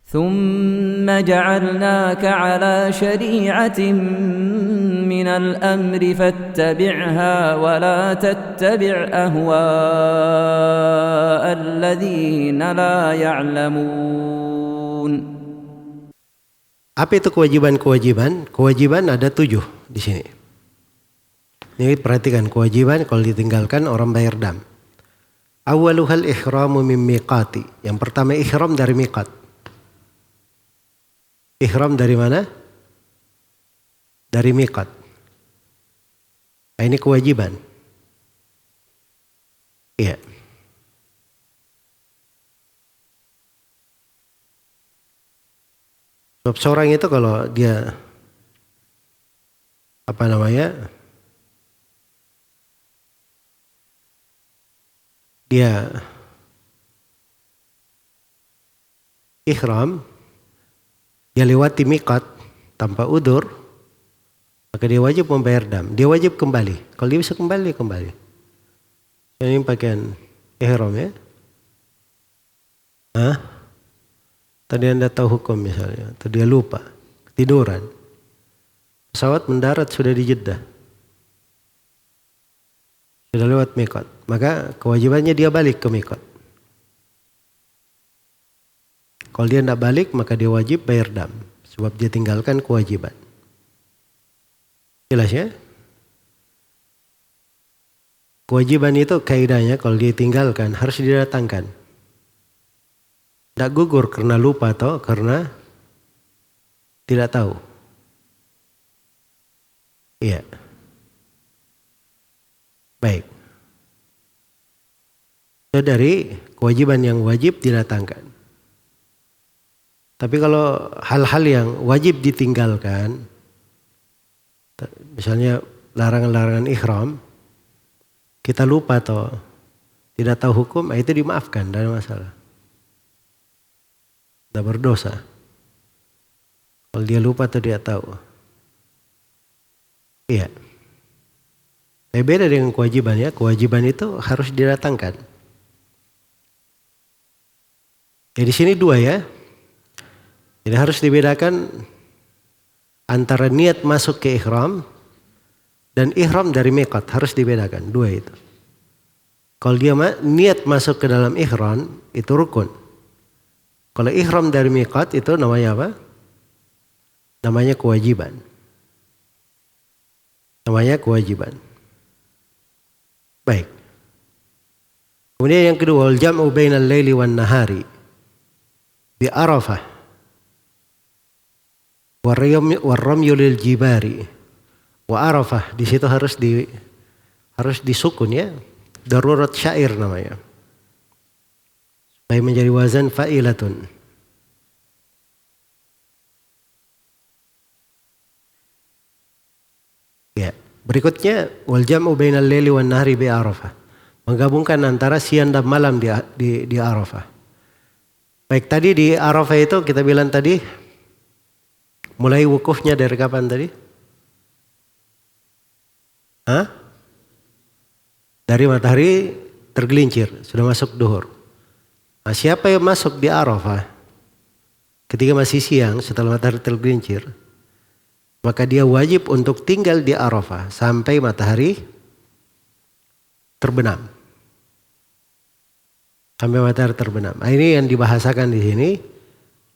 ثم جعلناك على شريعة من الأمر فاتبعها ولا تتبع أهواء الذين لا يعلمون. Apa itu kewajiban-kewajiban? Kewajiban ada 7 di sini. Ini perhatikan, kewajiban kalau ditinggalkan orang bayar dam. Awaluhal ihramu min miqati. Yang pertama ihram dari miqat. Ihram dari mana? Dari miqat. Nah, ini kewajiban. Iya. Sebab seorang itu kalau dia dia ihram, dia lewati miqat tanpa udzur, maka dia wajib membayar dam. Dia wajib kembali. Kalau dia bisa kembali. Ini pakaian ihram ya. Tadi Anda tahu hukum misalnya, atau dia lupa, ketiduran. Pesawat mendarat sudah di Jeddah. Sudah lewat miqat. Maka kewajibannya dia balik ke miqat. Kalau dia tidak balik maka dia wajib bayar dam. Sebab dia tinggalkan kewajiban. Jelas ya? Kewajiban itu kaidahnya kalau dia tinggalkan harus didatangkan. Tidak gugur karena lupa atau karena tidak tahu. Iya. Baik. Itu dari kewajiban yang wajib didatangkan. Tapi kalau hal-hal yang wajib ditinggalkan, misalnya larangan-larangan ihram, kita lupa atau tidak tahu hukum, itu dimaafkan, tidak ada masalah. Tidak berdosa. Kalau dia lupa atau dia tahu. Iya. Tapi beda dengan kewajiban ya. Kewajiban itu harus didatangkan. Di sini 2 ya. Jadi harus dibedakan antara niat masuk ke ihram dan ihram dari miqat. Harus dibedakan 2 itu. Kalau dia niat masuk ke dalam ihram itu rukun. Kalau ihram dari miqat itu namanya apa? Namanya kewajiban. Namanya kewajiban. Baik. Kemudian yang kedua, al-jam'u bainal laili wan nahari bi Arafah warramyu lil jibari wa Arafah. Di situ harus disukun ya. Darurat syair namanya. Supaya menjadi wazan fa'ilatun. Ya, berikutnya wal jam'u bainal laili wan nahari bi Arafah. Menggabungkan antara siang dan malam di Arafah. Baik, tadi di Arafah itu kita bilang tadi mulai wukufnya dari kapan tadi? Dari matahari tergelincir, sudah masuk duhur. Nah, siapa yang masuk di Arafah ketika masih siang setelah matahari tergelincir, maka dia wajib untuk tinggal di Arafah sampai matahari terbenam. Sampai matahari terbenam. Nah, ini yang dibahasakan di sini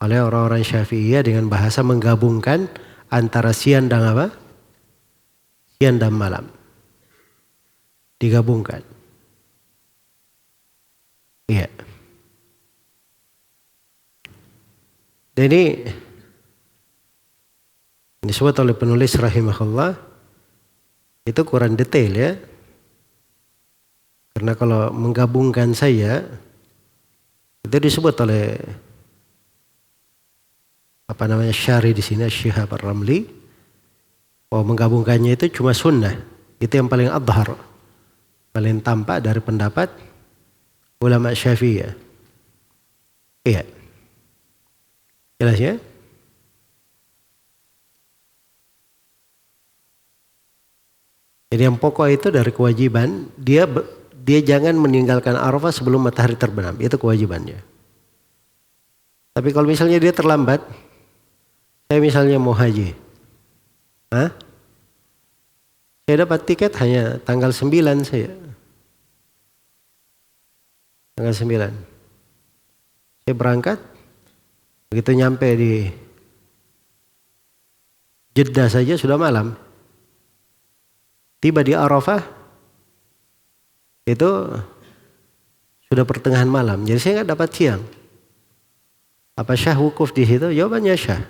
oleh orang-orang Syafi'iyah dengan bahasa menggabungkan antara siang dan apa? Siang dan malam. Digabungkan. Iya. Dan ini disebut oleh penulis rahimahullah itu kurang detail ya. Karena kalau menggabungkan saya itu disebut oleh syari di sini Syihab Ar-Ramli, bahwa menggabungkannya itu cuma sunnah. Itu yang paling adhar, paling tampak dari pendapat ulama Syafi'iyah. Iya. Jelas ya? Jadi yang pokok itu dari kewajiban, dia jangan meninggalkan Arafah sebelum matahari terbenam. Itu kewajibannya. Tapi kalau misalnya dia terlambat, saya misalnya mau haji. Saya dapat tiket hanya tanggal 9 saya. Tanggal 9. Saya berangkat, begitu nyampe di Jeddah saja sudah malam. Tiba di Arafah, itu sudah pertengahan malam. Jadi saya nggak dapat siang. Apa syah wukuf di situ? Jawabannya syah.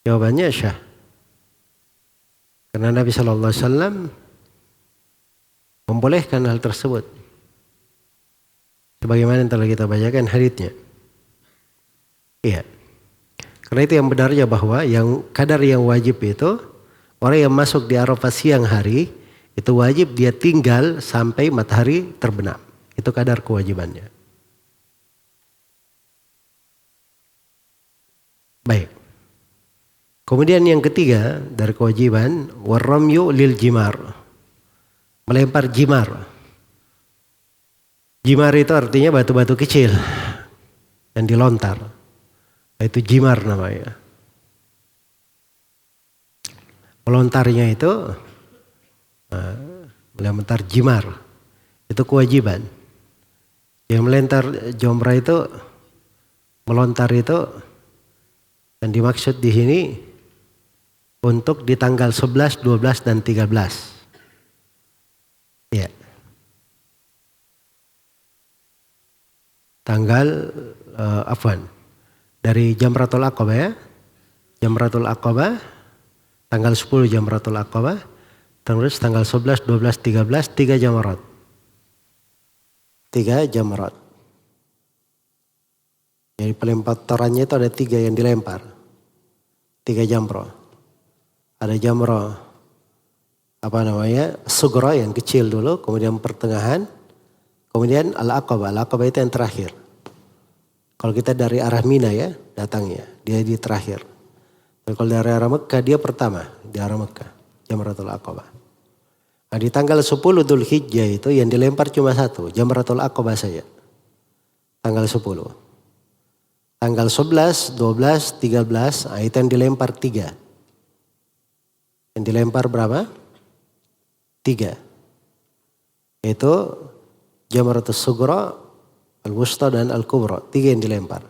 Jawabannya syah. Karena Nabi Shallallahu Alaihi Wasallam membolehkan hal tersebut. Sebagaimana yang telah kita bacakan haditsnya. Iya. Karena itu yang benarnya bahwa yang kadar yang wajib itu orang yang masuk di Arafah siang hari itu wajib dia tinggal sampai matahari terbenam. Itu kadar kewajibannya. Baik. Kemudian yang ketiga dari kewajiban warramyu lil jimar. Melempar jimar. Jimar itu artinya batu-batu kecil yang dilontar. Itu jimar namanya. Melontarnya itu melempar jimar. Itu kewajiban. Yang melontar jomra itu melontar itu yang dimaksud di sini untuk di tanggal 11, 12 dan 13. Ya. Tanggal dari Jamratul Aqabah ya. Jamratul Aqabah tanggal 10 Jamratul Aqabah, terus tanggal 11, 12, 13 3 jamrat. 3 jamrat. Jadi pelemparannya itu ada 3 yang dilempar. 3 jamrah. Ada jamrah sugra yang kecil dulu, kemudian pertengahan, kemudian al-aqabah. Al-aqabah itu yang terakhir. Kalau kita dari arah Mina ya datangnya, dia di terakhir. Dan kalau dari arah Mekah dia pertama di arah Mekah, Jamratul Aqabah. Nah, di tanggal 10 Dzulhijjah itu yang dilempar cuma 1, Jamratul Aqabah saja. Tanggal 10. Tanggal 11, 12, 13, itu yang dilempar 3. Yang dilempar berapa? 3. Itu Jamratul Sugra, Al-Wusta dan Al-Kubra. 3 yang dilempar.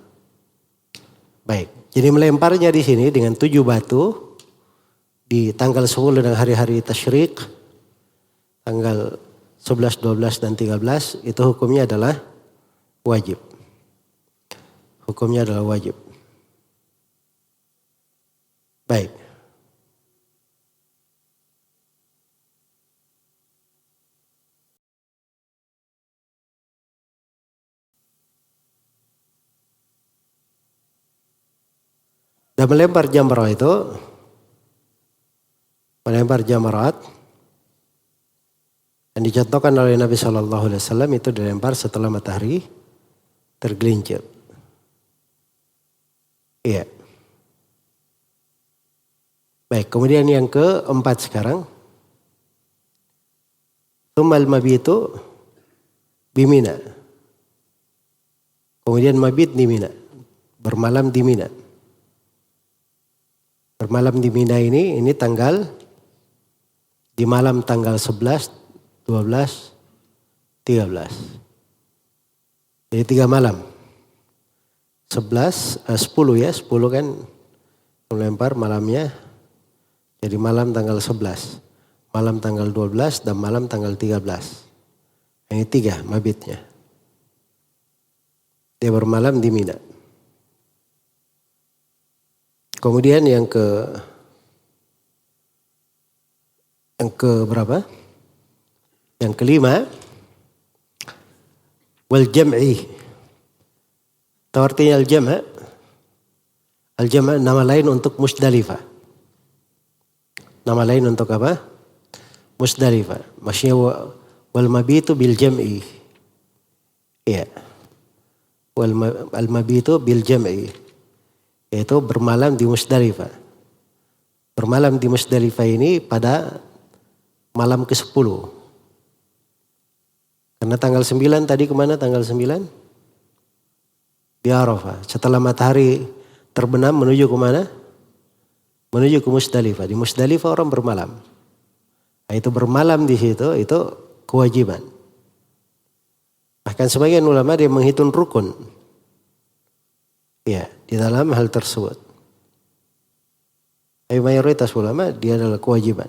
Baik. Jadi melemparnya di sini dengan 7 batu di tanggal 10 dan hari-hari tasyrik, tanggal 11, 12 dan 13 itu hukumnya adalah wajib. Hukumnya adalah wajib. Baik. Dan melempar jamrah itu, melempar jamrat yang dicontohkan oleh Nabi Shallallahu Alaihi Wasallam itu dilempar setelah matahari tergelincir. Iya. Baik, kemudian yang keempat sekarang. Tsummal mabitu bimina. Kemudian mabit di Mina. Bermalam di Mina. Bermalam di Mina ini tanggal di malam tanggal 11, 12, 13. Jadi 3 malam. 10 ya, 10 kan melempar malamnya. Jadi malam tanggal 11, malam tanggal 12 dan malam tanggal 13. Ini 3 mabitnya. Dia bermalam di Mina. Kemudian yang ke berapa? Yang kelima, wal jam'i. Tahu artinya al-jam'? Al-jam' nama lain untuk Musdalifah. Nama lain untuk apa? Musdalifah. Maksudnya wal mabitu bil jam'i. Iya. Wal mabitu bil jam'i. Yaitu bermalam di Musdalifah. Bermalam di Musdalifah ini pada malam ke-10. Karena tanggal 9 tadi kemana tanggal 9? Di di Arafah. Setelah matahari terbenam menuju ke mana? Menuju ke Musdalifah. Di Musdalifah orang bermalam. Nah, itu bermalam di situ itu kewajiban. Bahkan sebagian ulama dia menghitung rukun. Ya, di dalam hal tersebut. Tapi mayoritas ulama dia adalah kewajiban.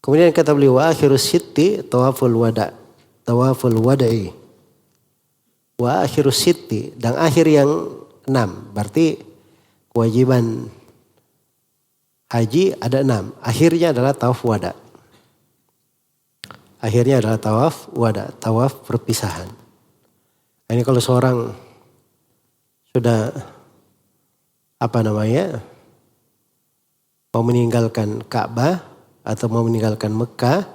Kemudian kata beliau wa akhirus sitti tawaful wada. Tawaful wada'i. Wa akhirus sitti dan akhir yang 6. Berarti kewajiban haji ada 6. Akhirnya adalah tawaf wada. Akhirnya adalah tawaf wada, tawaf perpisahan. Ini kalau seorang sudah mau meninggalkan Ka'bah atau mau meninggalkan Mekah,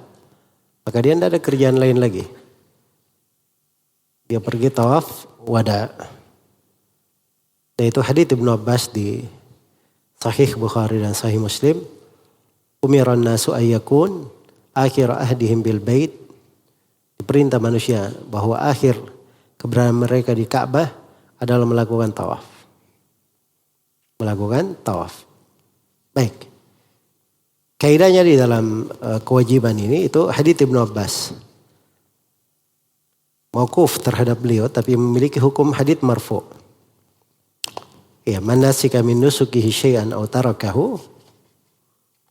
maka dia tidak ada kerjaan lain lagi. Dia pergi tawaf wada. Dan itu hadits Ibnu Abbas di Sahih Bukhari dan Sahih Muslim. Umiran nasu ayyakun akhir ahdihim bil bait. Diperintah manusia bahwa akhir keberadaan mereka di Ka'bah adalah melakukan tawaf. Melakukan tawaf. Baik. Kaidahnya di dalam kewajiban ini itu hadits Ibnu Abbas. Mauquf terhadap beliau tapi memiliki hukum hadits marfu'. Ya, man nasika min nusukihi syai'an aw tarakahu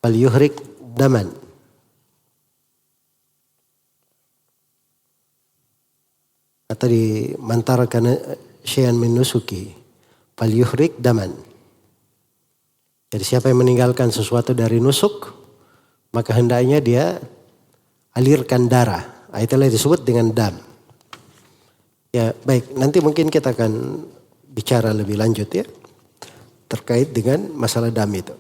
falyuhrik daman. Atau di man taraka syai'an min nusuki falyuhrik daman. Jadi siapa yang meninggalkan sesuatu dari nusuk, maka hendaknya dia alirkan darah. Itulah disebut dengan dam. Ya baik, nanti mungkin kita akan bicara lebih lanjut ya. Terkait dengan masalah dam itu.